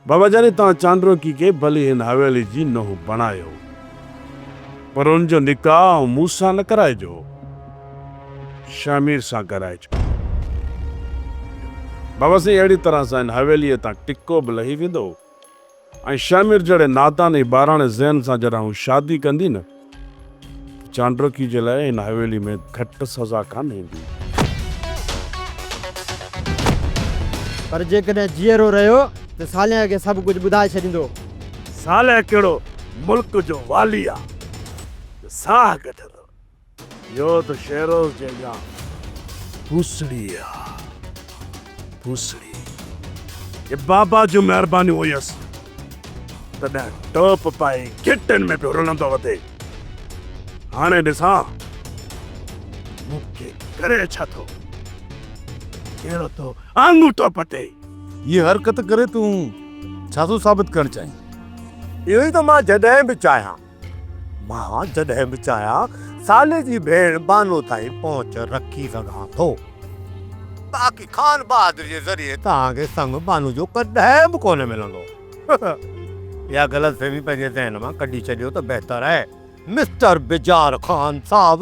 बाबा जाने तव्हां चांडोरकी खे भली हिन हवेली जी नूंहुं बणायो, पर उनजो निकाह मूं सां न कराइजो, शामिर सां कराइजो। बाबा साईं अहिड़ी तरह सां हिन हवेलीअ तां टिको बि लही वेंदो ऐं शामिर जहिड़े नादान ॿाराणे ज़हन सां जॾहिं हू शादी कंदी न, चांडोरकी जे लाइ हिन हवेली में घटि सज़ा कान ईंदी। पर जेकॾहिं जीअरो रहियो त सालिया खे सभु कुझु ॿुधाए छॾींदो। साले कहिड़ो मुल्क जो वाली आ, साह कढंदो, इहो त शेरोज़ जे अॻियां फूसड़ी आ, फूसड़ी। ये बाबा जो महिरबानी हुयसि तॾहिं टोप पाए गिटनि में पियो रुलंदो वधे। हाणे ॾिसां मूंखे करे छा थो, कहिड़ो तो आङू तो पटे। ये हरकत करे तूं छा थो साबित करणु चाहीं? इहो ई त मां जॾहिं बि चाहियां साले जी भेण बानो ताईं पहुच रखी सघां थो। बाक़ी खान बहादुर जे ज़रिए तव्हांखे संग बानो जो कॾहिं बि कोन मिलंदो। इहा ग़लतफ़हमी पंहिंजे ज़हन मां कढी छॾियो त बहितर आहे मिस्टर बिजार ख़ान साहब।